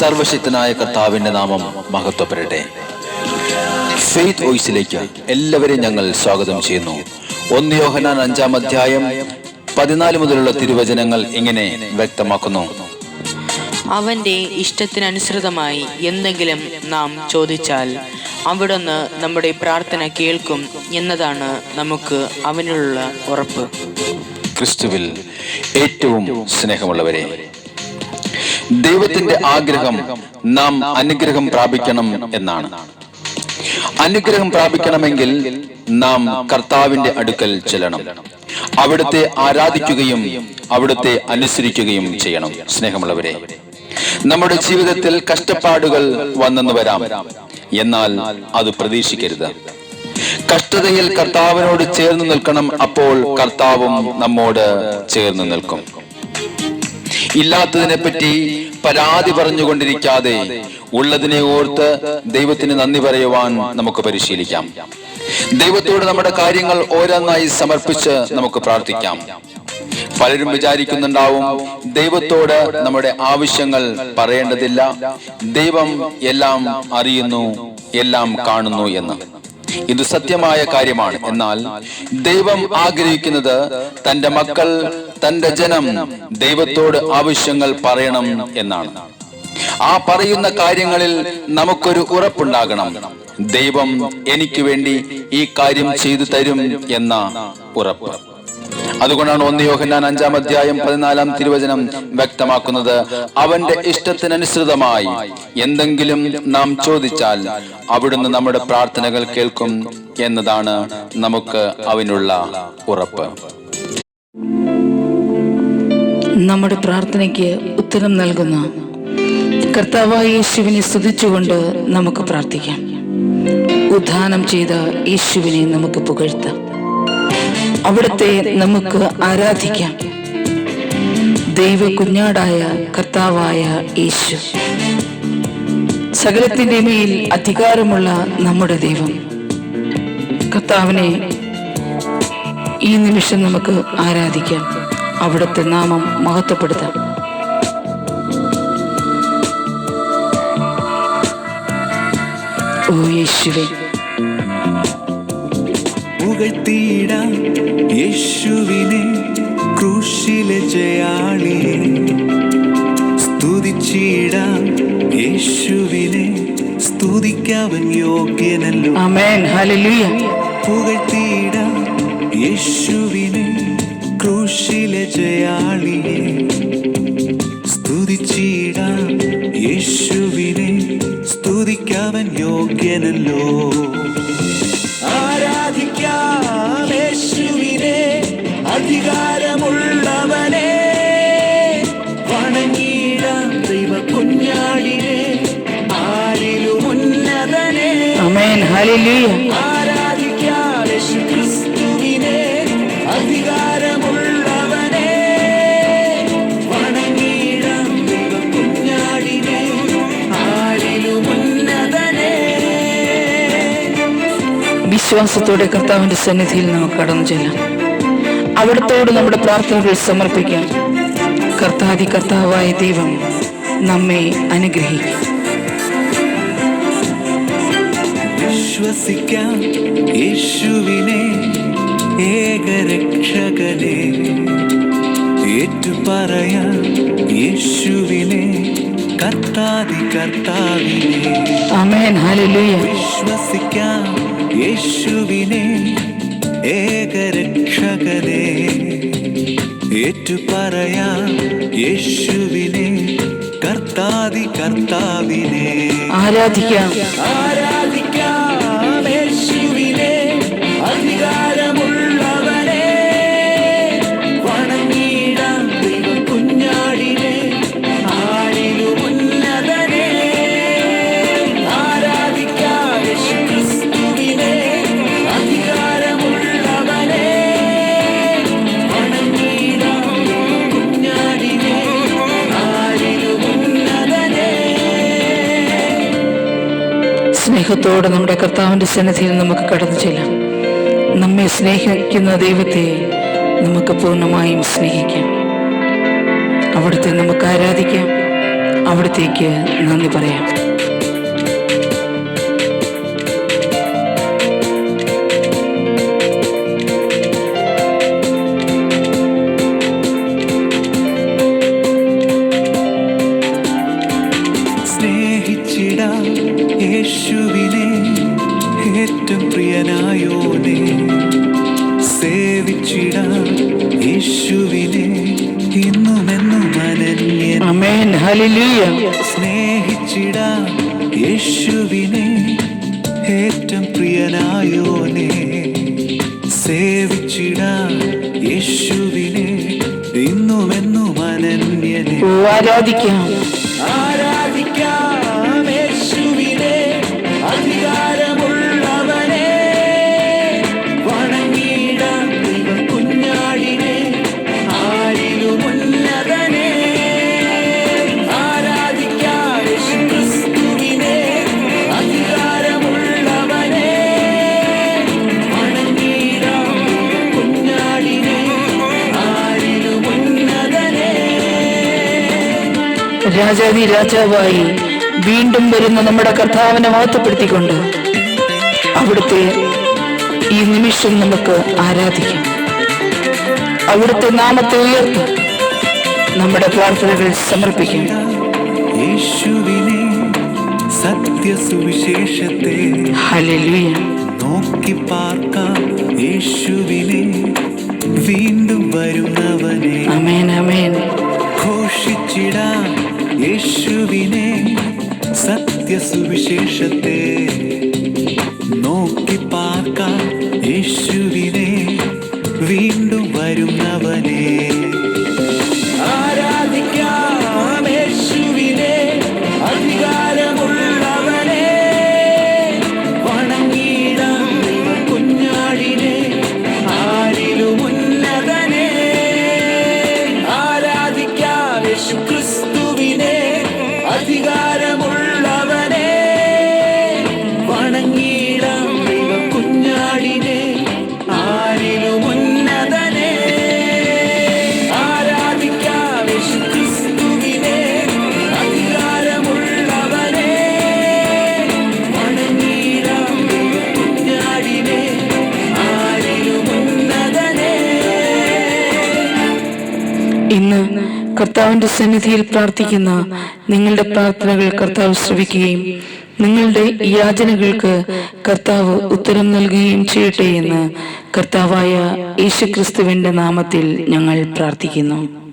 സർവശക്തനായ കർത്താവിന്റെ നാമം മഹത്വപ്പെടട്ടെ. ഫെയ്ത്ത് വോയിസിലേക്ക് എല്ലാവരെയും ഞങ്ങൾ സ്വാഗതം ചെയ്യുന്നു. 1 യോഹന്നാൻ 5-ാം അധ്യായം 14 മുതലുള്ള തിരുവചനങ്ങൾ ഇങ്ങനെ വ്യക്തമാക്കുന്നു: അവന്റെ ഇഷ്ടത്തിനനുസൃതമായി എന്തെങ്കിലും നാം ചോദിച്ചാൽ അവിടുന്ന് നമ്മുടെ പ്രാർത്ഥന കേൾക്കും എന്നതാണ് നമുക്ക് അവനുള്ള ഉറപ്പ്. ക്രിസ്തുവിൽ ഏറ്റവും സ്നേഹമുള്ളവരെ, ദൈവത്തിന്റെ ആഗ്രഹം നാം അനുഗ്രഹം പ്രാപിക്കണം എന്നാണ്. അനുഗ്രഹം പ്രാപിക്കണമെങ്കിൽ നാം കർത്താവിന്റെ അടുക്കൽ ചെല്ലണം. അവിടുത്തെ ആരാധിക്കുകയും അവിടുത്തെ അനുസരിക്കുകയും ചെയ്യണം. സ്നേഹമുള്ളവരെ, നമ്മുടെ ജീവിതത്തിൽ കഷ്ടപ്പാടുകൾ വന്നെന്ന് വരാം, എന്നാൽ അത് പ്രതീക്ഷിക്കരുത്. കഷ്ടതയിൽ കർത്താവിനോട് ചേർന്ന് നിൽക്കണം. അപ്പോൾ കർത്താവും നമ്മോട് ചേർന്ന് നിൽക്കും. ഇല്ലാത്തതിനെ പറ്റി പരാതി പറഞ്ഞുകൊണ്ടിരിക്കാതെ ഉള്ളതിനെ ഓർത്ത് ദൈവത്തിന് നന്ദി പറയുവാൻ നമുക്ക് പരിശീലിക്കാം. ദൈവത്തോട് നമ്മുടെ കാര്യങ്ങൾ ഓരോന്നായി സമർപ്പിച്ച് നമുക്ക് പ്രാർത്ഥിക്കാം. പലരും വിചാരിക്കുന്നുണ്ടാവും, ദൈവത്തോട് നമ്മുടെ ആവശ്യങ്ങൾ പറയേണ്ടതില്ല, ദൈവം എല്ലാം അറിയുന്നു, എല്ലാം കാണുന്നു എന്ന്. ഇത് സത്യമായ കാര്യമാണ്. എന്നാൽ ദൈവം ആഗ്രഹിക്കുന്നത് തന്റെ മക്കൾ, തന്റെ ജനം ദൈവത്തോട് ആവശ്യങ്ങൾ പറയണം എന്നാണ്. ആ പറയുന്ന കാര്യങ്ങളിൽ നമുക്കൊരു ഉറപ്പുണ്ടാകണം. ദൈവം എനിക്ക് വേണ്ടി ഈ കാര്യം ചെയ്തു തരും എന്ന ഉറപ്പ്. അതുകൊണ്ടാണ് 1 യോഹന്നാൻ 5-ാം അധ്യായം 14-ാം തിരുവചനം വ്യക്തമാക്കുന്നത്: അവന്റെ ഇഷ്ടത്തിനനുസൃതമായി എന്തെങ്കിലും നാം ചോദിച്ചാൽ അവിടുന്ന് നമ്മുടെ പ്രാർത്ഥനകൾ കേൾക്കും എന്നതാണ് നമുക്ക് അവനുള്ള ഉറപ്പ്. നമ്മുടെ പ്രാർത്ഥനയ്ക്ക് ഉത്തരം നൽകുന്ന കർത്താവായ യേശുവിനെ സ്തുതിച്ചുകൊണ്ട് നമുക്ക് പ്രാർത്ഥിക്കാം. ഉദ്ധാനം ചെയ്ത യേശുവിനെ നമുക്ക് പുകഴ്ത്താം. അവിടുത്തെ നമുക്ക് ആരാധിക്കാം. ദൈവ കുഞ്ഞാടായ കർത്താവായ യേശു, സകലത്തിന്റെ മേൽ അധികാരമുള്ള നമ്മുടെ ദൈവം കർത്താവിനെ ഈ നിമിഷം നമുക്ക് ആരാധിക്കാം. അവിടുത്തെ നാമം മഹത്വപ്പെടുത്താം. ഓ യേശുവേ, പുകഴ്ത്തിയിടാം യേശുവിനെ, ക്രൂശിലെ ജയാളിയെ. സ്തുതിച്ചിടാം യേശുവിനെ, സ്തുതിക്കവൻ യോഗ്യനല്ലോ. ആമേൻ, ഹല്ലേലൂയ. പുകഴ്ത്തിയിടാം യേശുവിനെ, ക്രൂശിലെ ജയാളിയെ. സ്തുതിച്ചിടാം യേശുവിനെ, സ്തുതിക്കവൻ യോഗ്യനല്ലോ. ആരാധിക്കാം യേശുവിനെ, അധികാരമുള്ളവനെ. വണങ്ങിടാം ദൈവ കുഞ്ഞാടിനെ, ആരിലും ഉന്നതനെ. ആമേൻ, ഹല്ലേലൂയ. ആരാധിക്കാം യേശു ക്രിസ്തുവിനെ, അധികാരമുള്ളവനെ. വണങ്ങിടാം ദൈവ കുഞ്ഞാടിനെ, ആരിലും ഉന്നതനെ. വിശ്വാസത്തോടെ കർത്താവിന്റെ സന്നിധിയിൽ നമുക്ക് കടന്നു ചെല്ലാം. അവിടത്തോട് നമ്മുടെ പ്രാർത്ഥനകൾ സമർപ്പിക്കാം. കർത്താവായ ദൈവം നമ്മെ അനുഗ്രഹിക്കും. വിശ്വസിക്കാം യേശുവിനെ, ഏകരക്ഷകനെ. ഏറ്റുപറയാം യേശുവിനെ, കർത്താവിനെ. ആമേൻ, ഹല്ലേലൂയ. വിശ്വസിക്കാം യേശുവിനെ, ഏകരക്ഷകനെ. ഏറ്റുപറയാം യേശുവിനെ, കർത്താവിനെ. ആരാധിക്കാം. ആരാധിക്കാം യേശുവിനെ, അധികാരമുള്ളവനെ. വണങ്ങിടാം ദൈവ കുഞ്ഞാടിനെ, ആരിലും ഉന്നതനെ. ആരാധിക്കാം യേശു ക്രിസ്തുവിനെ, അധികാരമുള്ളവനെ. വണങ്ങിടാം ദൈവ കുഞ്ഞാടിനെ, ആരിലും ഉന്നതനെ. സ്നേഹത്തോടെ നമ്മുടെ കർത്താവിന്റെ സന്നിധിയിൽ നമുക്ക് കടന്നു ചെല്ലാം. നമ്മെ സ്നേഹിക്കുന്ന ദൈവത്തെ നമുക്ക് പൂർണ്ണമായും സ്നേഹിക്കാം. അവിടുത്തെ നമുക്ക് ആരാധിക്കാം. അവിടത്തേക്ക് നന്ദി പറയാം. സ്നേഹിച്ചിടാം യേശുവിനെ ഏറ്റവും പ്രിയനായോനെ, സേവിച്ചിടാം യേശുവിനെ ഇന്നുമെന്നും അനന്യൻ. ആമേൻ. ഹല്ലേലൂയ. സ്നേഹിച്ചിടാം യേശുവിനെ ഏറ്റവും പ്രിയനായോനെ, സേവിച്ചിടാം യേശുവിനെ ഇന്നുമെന്നും അനന്യനെ. ആരാധിക്കാം. ആരാധിക്കാം യേശുവിനെ അധികാരമുള്ളവനെ, വണങ്ങിടാം ദൈവ കുഞ്ഞാടിനെ ആരിലും ഉന്നതനെ. ആരാധിക്കാം യേശു ക്രിസ്തുവിനെ അധികാരമുള്ളവനെ, വണങ്ങിടാം ദൈവ കുഞ്ഞാടിനെ ആരിലും ഉന്നതനെ. രാജാതി രാജാവായി വീണ്ടും വരുന്ന നമ്മുടെ കർത്താവിനെ മഹത്വപ്പെടുത്തിക്കൊണ്ട് അവിടുത്തെ ഈ നിമിഷം നമുക്ക് ആരാധിക്കാം. അവിടുത്തെ നാമത്തെ ഉയർത്തും നമ്മുടെ പ്രാർത്ഥനകൾ സമർപ്പിക്കാം. യേശുവിനെ സത്യസുവിശേഷത്തെ ഹല്ലേലൂയ. നോക്കി പാർക്കാം യേശുവിനെ വീണ്ടും വരുന്നവനെ. ആമേൻ. ആമേൻ. ഘോഷിച്ചിടാം യേശുവിനെ സത്യസുവിശേഷത്തെ നോക്കി പാർക്കാം യേശുവിനെ വീണ്ടും വരുന്നവനെ. ആരാധിക്കാം യേശുവിനെ അധികാരമുള്ളവനെ, വണങ്ങിടാം ദൈവ കുഞ്ഞാടിനെ ആരിലും ഉന്നതനെ. ആരാധിക്കാം യേശു ക്രിസ്തുവിനെ അധികാരമുള്ളവനെ, വണങ്ങിടാം ദൈവ കുഞ്ഞാടിനെ ആരിലും ഉന്നതനെ. ആരാധിക്കാം യേശു ക്രിസ്തുവിനെ അധികാരമുള്ളവനെ, വണങ്ങിടാം ദൈവ കുഞ്ഞാടിനെ ആരിലും ഉന്നതനെ. ഇന്ന് കർത്താവിന്റെ സന്നിധിയിൽ പ്രാർത്ഥിക്കുന്ന നിങ്ങളുടെ പ്രാർത്ഥനകൾ കർത്താവ് ശ്രവിക്കുകയും നിങ്ങളുടെ യാചനകൾക്ക് കർത്താവ് ഉത്തരം നൽകുകയും ചെയ്യട്ടെ എന്ന് കർത്താവായ യേശുക്രിസ്തുവിന്റെ നാമത്തിൽ ഞങ്ങൾ പ്രാർത്ഥിക്കുന്നു.